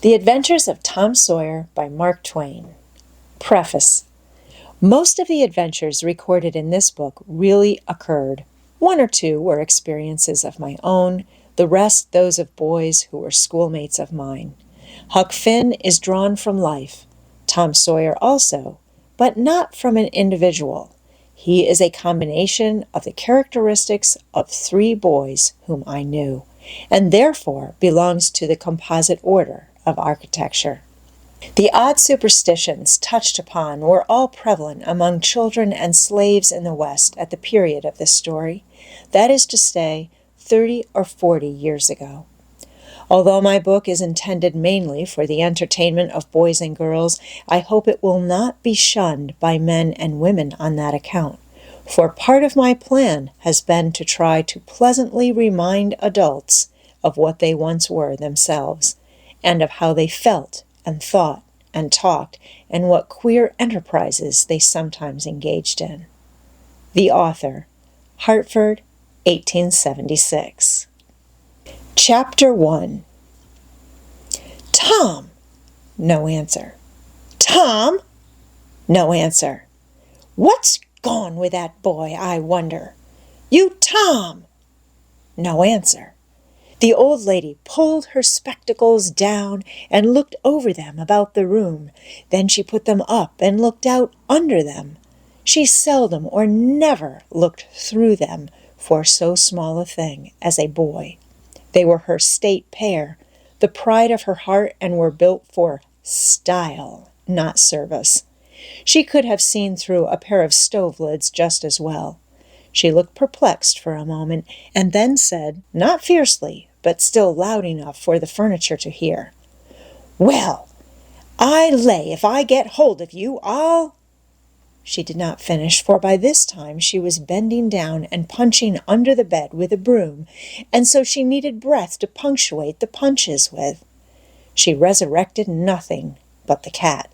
The Adventures of Tom Sawyer by Mark Twain. Preface. Most of the adventures recorded in this book really occurred. One or two were experiences of my own, the rest those of boys who were schoolmates of mine. Huck Finn is drawn from life, Tom Sawyer also, but not from an individual. He is a combination of the characteristics of three boys whom I knew, and therefore belongs to the composite order of architecture. The odd superstitions touched upon were all prevalent among children and slaves in the West at the period of this story, that is to say, 30 or 40 years ago. Although my book is intended mainly for the entertainment of boys and girls, I hope it will not be shunned by men and women on that account, for part of my plan has been to try to pleasantly remind adults of what they once were themselves, and of how they felt and thought and talked, and what queer enterprises they sometimes engaged in. The author, Hartford, 1876. Chapter 1. Tom! No answer. Tom! No answer. What's gone with that boy, I wonder? You, Tom! No answer. The old lady pulled her spectacles down and looked over them about the room. Then she put them up and looked out under them. She seldom or never looked through them for so small a thing as a boy. They were her state pair, the pride of her heart, and were built for style, not service. She could have seen through a pair of stove lids just as well. She looked perplexed for a moment, and then said, not fiercely, but still loud enough for the furniture to hear, "Well, I lay if I get hold of you, I'll—" She did not finish, for by this time she was bending down and punching under the bed with a broom, and so she needed breath to punctuate the punches with. She resurrected nothing but the cat.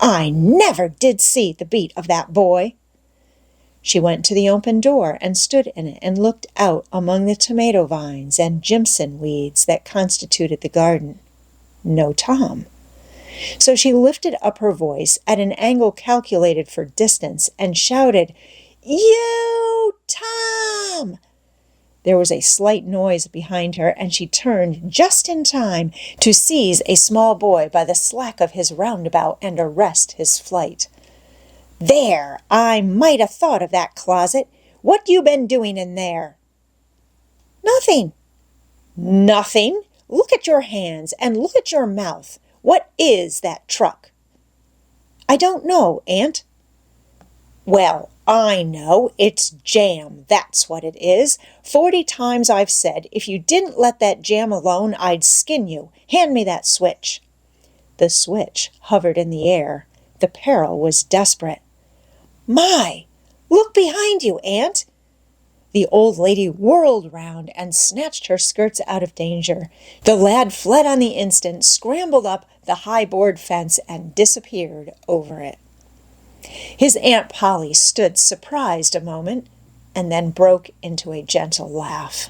"I never did see the beat of that boy." She went to the open door and stood in it and looked out among the tomato vines and jimson weeds that constituted the garden. No Tom. So she lifted up her voice at an angle calculated for distance and shouted, "You, Tom!" There was a slight noise behind her, and she turned just in time to seize a small boy by the slack of his roundabout and arrest his flight. "There! I might have thought of that closet. What you been doing in there?" "Nothing." "Nothing? Look at your hands and look at your mouth. What is that truck?" "I don't know, Aunt." "Well, I know. It's jam, that's what it is. 40 times I've said, if you didn't let that jam alone, I'd skin you. Hand me that switch." The switch hovered in the air. The peril was desperate. "My! Look behind you, Aunt!" The old lady whirled round and snatched her skirts out of danger. The lad fled on the instant, scrambled up the high board fence, and disappeared over it. His Aunt Polly stood surprised a moment, and then broke into a gentle laugh.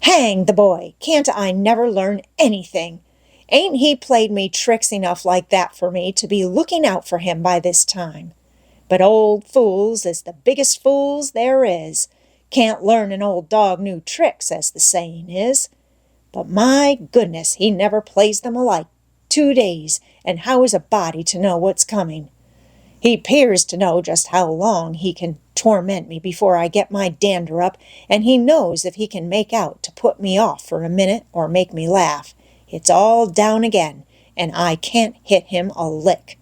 "Hang the boy! Can't I never learn anything? Ain't he played me tricks enough like that for me to be looking out for him by this time? But old fools is the biggest fools there is. Can't learn an old dog new tricks, as the saying is. But my goodness, he never plays them alike. 2 days, and how is a body to know what's coming? He 'pears to know just how long he can torment me before I get my dander up, and he knows if he can make out to put me off for a minute or make me laugh, it's all down again, and I can't hit him a lick.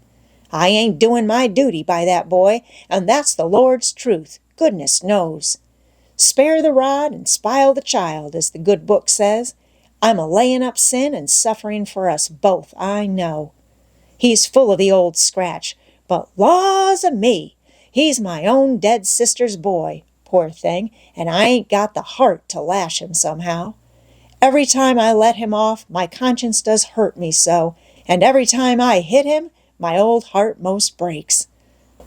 I ain't doing my duty by that boy, and that's the Lord's truth, goodness knows. Spare the rod and spile the child, as the good book says. I'm a-laying up sin and suffering for us both, I know. He's full of the old scratch, but laws a me, he's my own dead sister's boy, poor thing, and I ain't got the heart to lash him somehow. Every time I let him off, my conscience does hurt me so, and every time I hit him, my old heart most breaks.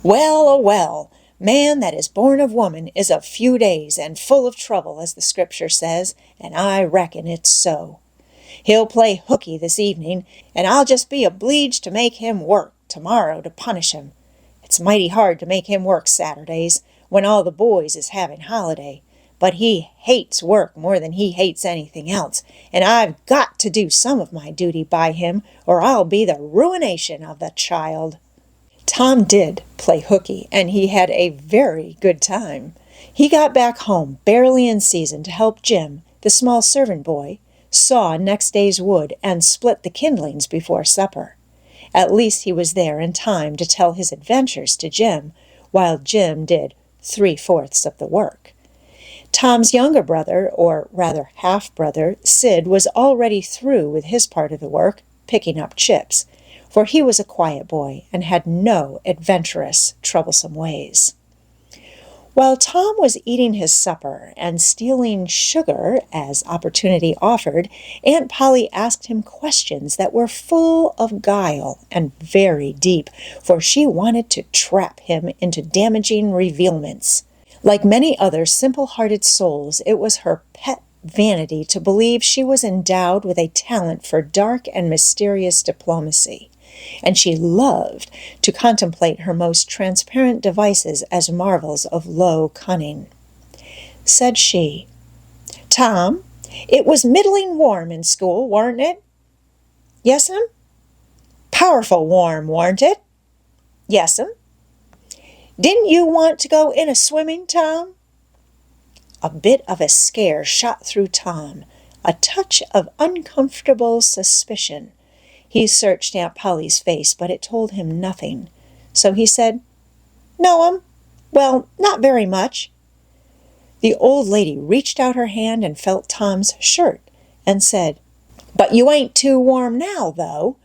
Well, oh well, man that is born of woman is of few days and full of trouble, as the Scripture says, and I reckon it's so. He'll play hooky this evening, and I'll just be obleeged to make him work tomorrow to punish him. It's mighty hard to make him work Saturdays, when all the boys is having holiday. But he hates work more than he hates anything else, and I've got to do some of my duty by him, or I'll be the ruination of the child." Tom did play hooky, and he had a very good time. He got back home barely in season to help Jim, the small servant boy, saw next day's wood and split the kindlings before supper. At least he was there in time to tell his adventures to Jim, while Jim did 3/4 of the work. Tom's younger brother, or rather half-brother, Sid, was already through with his part of the work, picking up chips, for he was a quiet boy and had no adventurous, troublesome ways. While Tom was eating his supper and stealing sugar as opportunity offered, Aunt Polly asked him questions that were full of guile and very deep, for she wanted to trap him into damaging revealments. Like many other simple-hearted souls, it was her pet vanity to believe she was endowed with a talent for dark and mysterious diplomacy, and she loved to contemplate her most transparent devices as marvels of low cunning. Said she, "Tom, it was middling warm in school, warn't it?" "Yes'm." "Powerful warm, warn't it?" "Yes'm." "Didn't you want to go in a swimming, Tom?" A bit of a scare shot through Tom, a touch of uncomfortable suspicion. He searched Aunt Polly's face, but it told him nothing. So he said, "No'm. Well, not very much." The old lady reached out her hand and felt Tom's shirt and said, "But you ain't too warm now, though."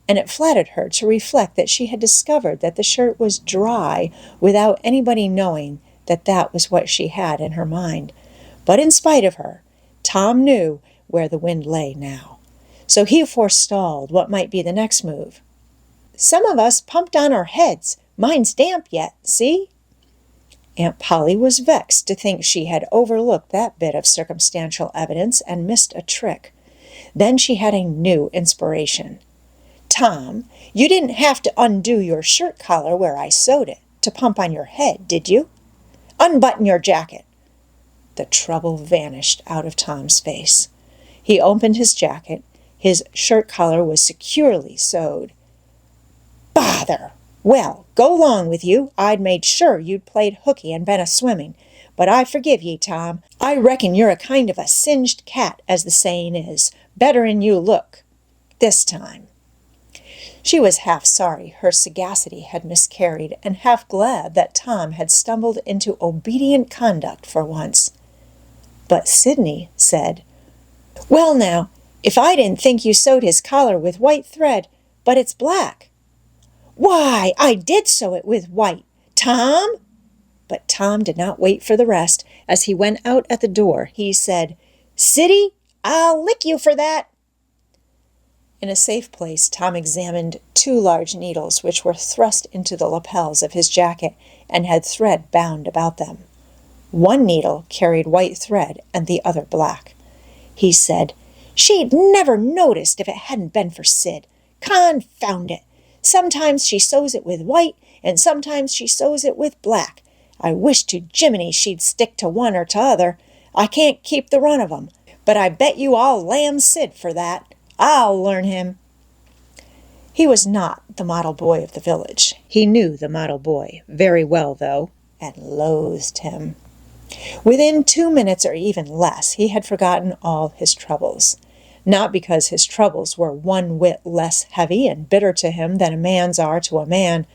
And it flattered her to reflect that she had discovered that the shirt was dry without anybody knowing that that was what she had in her mind. But in spite of her, Tom knew where the wind lay now. So he forestalled what might be the next move. "Some of us pumped on our heads. Mine's damp yet, see?" Aunt Polly was vexed to think she had overlooked that bit of circumstantial evidence and missed a trick. Then she had a new inspiration. "Tom, you didn't have to undo your shirt collar where I sewed it to pump on your head, did you? Unbutton your jacket." The trouble vanished out of Tom's face. He opened his jacket. His shirt collar was securely sewed. "Bother! Well, go 'long with you. I'd made sure you'd played hooky and been a-swimming. But I forgive ye, Tom. I reckon you're a kind of a singed cat, as the saying is. Better'n you look. This time." She was half sorry her sagacity had miscarried, and half glad that Tom had stumbled into obedient conduct for once. But Sidney said, "Well now, if I didn't think you sewed his collar with white thread, but it's black." "Why, I did sew it with white. Tom!" But Tom did not wait for the rest. As he went out at the door, he said, "Siddy, I'll lick you for that." In a safe place, Tom examined 2 large needles which were thrust into the lapels of his jacket and had thread bound about them. One needle carried white thread and the other black. He said, "She'd never noticed if it hadn't been for Sid. Confound it! Sometimes she sews it with white, and sometimes she sews it with black. I wish to Jiminy she'd stick to one or t'other. I can't keep the run of 'em, but I bet you I'll lam Sid for that. I'll learn him." He was not the model boy of the village. He knew the model boy very well, though, and loathed him. Within 2 minutes or even less, he had forgotten all his troubles. Not because his troubles were one whit less heavy and bitter to him than a man's are to a man,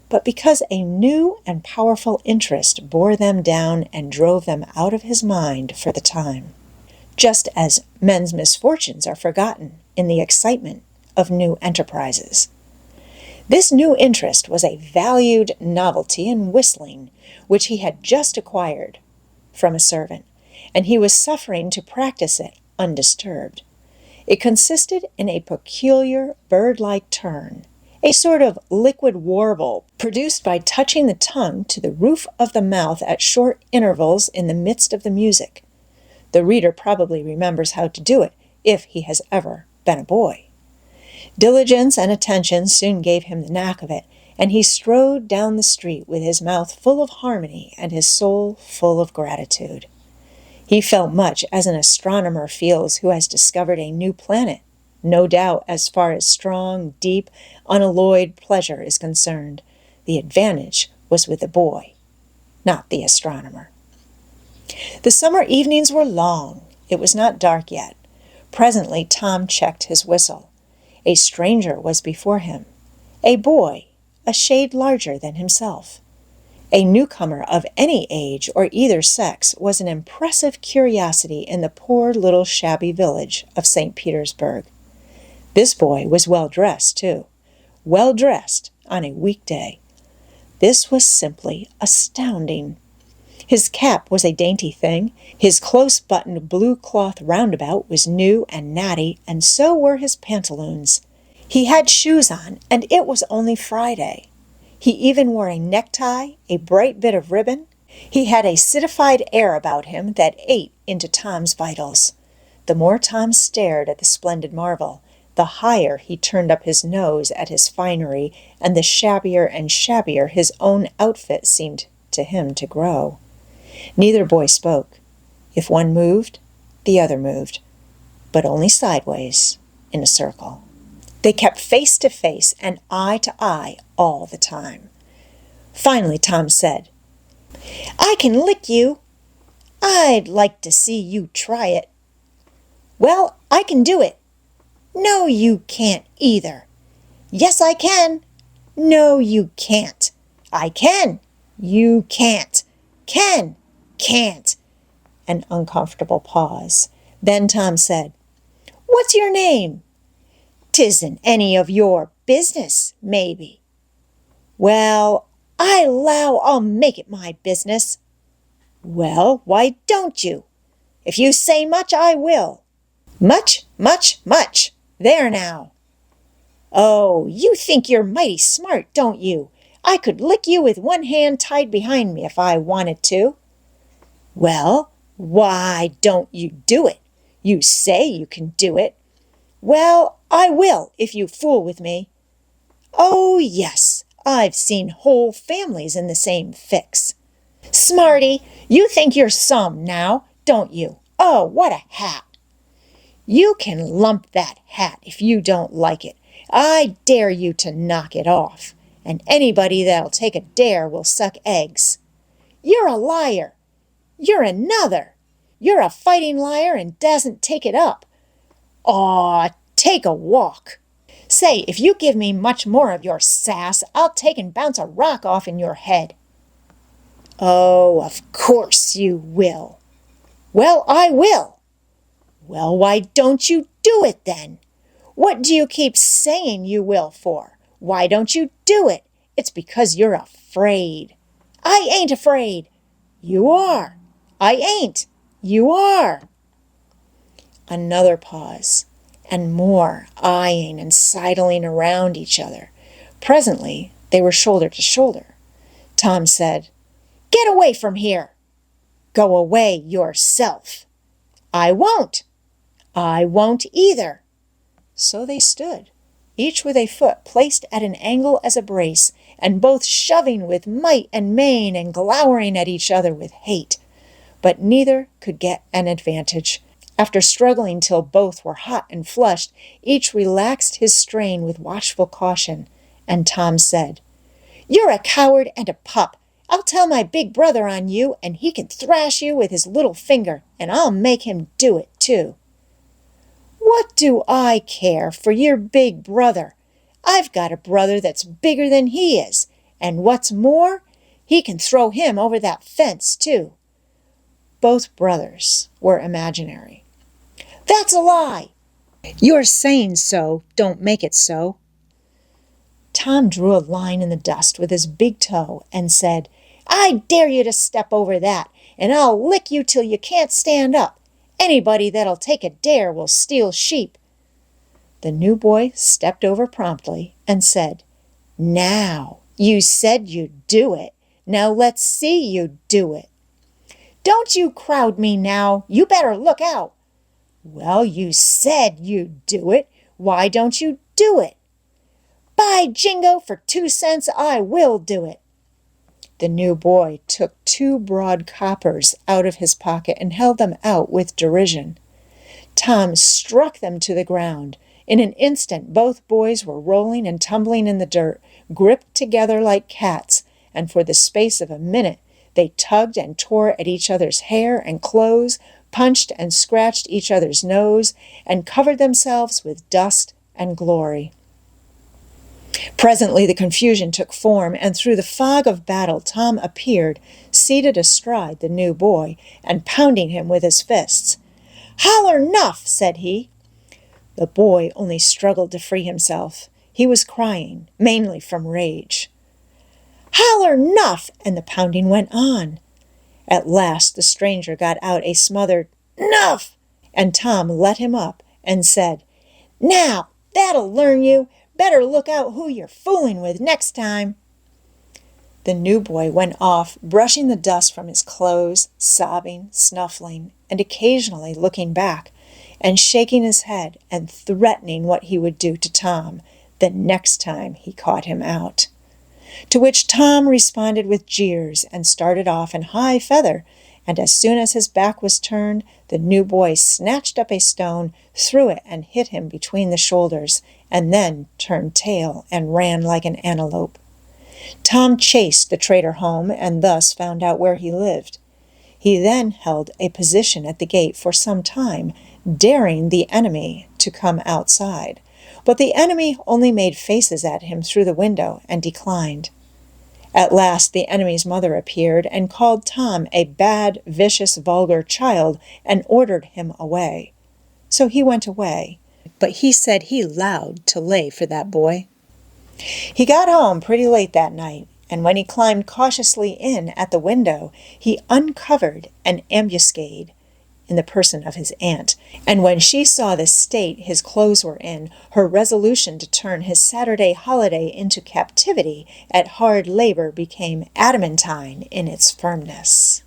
but because a new and powerful interest bore them down and drove them out of his mind for the time, just as men's misfortunes are forgotten in the excitement of new enterprises. This new interest was a valued novelty in whistling, which he had just acquired from a servant, and he was suffering to practice it undisturbed. It consisted in a peculiar bird-like turn, a sort of liquid warble produced by touching the tongue to the roof of the mouth at short intervals in the midst of the music. The reader probably remembers how to do it. if he has ever been a boy. Diligence and attention soon gave him the knack of it, and he strode down the street with his mouth full of harmony and his soul full of gratitude. He felt much as an astronomer feels who has discovered a new planet, no doubt as far as strong, deep, unalloyed pleasure is concerned. The advantage was with the boy, not the astronomer. The summer evenings were long. It was not dark yet. Presently Tom checked his whistle. A stranger was before him, a boy, a shade larger than himself. A newcomer of any age or either sex was an impressive curiosity in the poor little shabby village of St. Petersburg. This boy was well-dressed, too. Well-dressed on a weekday. This was simply astounding. His cap was a dainty thing. His close-buttoned blue cloth roundabout was new and natty, and so were his pantaloons. He had shoes on, and it was only Friday. He even wore a necktie, a bright bit of ribbon. He had a citified air about him that ate into Tom's vitals. The more Tom stared at the splendid marvel, the higher he turned up his nose at his finery, and the shabbier and shabbier his own outfit seemed to him to grow. Neither boy spoke. If one moved, the other moved, but only sideways, in a circle. They kept face to face and eye to eye all the time. Finally Tom said, "I can lick you. I'd like to see you try it." "Well, I can do it." "No, you can't either." "Yes, I can." "No, you can't." "I can." "You can't." "Can." "Can't." An uncomfortable pause. Then Tom said, "What's your name?" "'Tisn't any of your business, maybe." "Well, I 'low I'll make it my business." "Well, why don't you?" "If you say much, I will." "Much, much, much. There now." "Oh, you think you're mighty smart, don't you? I could lick you with one hand tied behind me if I wanted to." "Well, why don't you do it? You say you can do it." "Well, I will if you fool with me." "Oh, yes, I've seen whole families in the same fix." "Smarty, you think you're some now, don't you? Oh, what a hat." "You can lump that hat if you don't like it. I dare you to knock it off, and anybody that'll take a dare will suck eggs." "You're a liar." "You're another. You're a fighting liar and doesn't take it up." "Aw, take a walk." "Say, if you give me much more of your sass, I'll take and bounce a rock off in your head." "Oh, of course you will." "Well, I will." "Well, why don't you do it then? What do you keep saying you will for? Why don't you do it? It's because you're afraid." "I ain't afraid." "You are." "I ain't." "You are." Another pause, and more eyeing and sidling around each other. Presently they were shoulder to shoulder. Tom said, "Get away from here." "Go away yourself." "I won't." "I won't either." So they stood, each with a foot placed at an angle as a brace, and both shoving with might and main and glowering at each other with hate. But neither could get an advantage. After struggling till both were hot and flushed, each relaxed his strain with watchful caution, and Tom said, "You're a coward and a pup. I'll tell my big brother on you, and he can thrash you with his little finger, and I'll make him do it, too." "What do I care for your big brother? I've got a brother that's bigger than he is, and what's more, he can throw him over that fence, too." Both brothers were imaginary. "That's a lie." "Your saying so don't make it so." Tom drew a line in the dust with his big toe and said, "I dare you to step over that, and I'll lick you till you can't stand up. Anybody that'll take a dare will steal sheep." The new boy stepped over promptly and said, "Now, you said you'd do it. Now let's see you do it." "Don't you crowd me now. You better look out." "Well, you said you'd do it. Why don't you do it?" "By jingo, for 2 cents I will do it." The new boy took 2 broad coppers out of his pocket and held them out with derision. Tom struck them to the ground. In an instant both boys were rolling and tumbling in the dirt, gripped together like cats, and for the space of a minute they tugged and tore at each other's hair and clothes, punched and scratched each other's nose, and covered themselves with dust and glory. Presently the confusion took form, and through the fog of battle Tom appeared, seated astride the new boy, and pounding him with his fists. "Holler 'nuff," said he. The boy only struggled to free himself. He was crying, mainly from rage. "Holler 'nuff," and the pounding went on. At last the stranger got out a smothered "'Nuff," and Tom let him up and said, "Now, that'll learn you. Better look out who you're fooling with next time." The new boy went off, brushing the dust from his clothes, sobbing, snuffling, and occasionally looking back, and shaking his head and threatening what he would do to Tom the next time he caught him out. To which Tom responded with jeers and started off in high feather, and as soon as his back was turned, the new boy snatched up a stone, threw it, and hit him between the shoulders, and then turned tail and ran like an antelope. Tom chased the traitor home and thus found out where he lived. He then held a position at the gate for some time, daring the enemy to come outside. But the enemy only made faces at him through the window and declined. At last the enemy's mother appeared and called Tom a bad, vicious, vulgar child and ordered him away. So he went away, but he said he lowed to lay for that boy. He got home pretty late that night, and when he climbed cautiously in at the window, he uncovered an ambuscade in the person of his aunt, and when she saw the state his clothes were in, her resolution to turn his Saturday holiday into captivity at hard labor became adamantine in its firmness.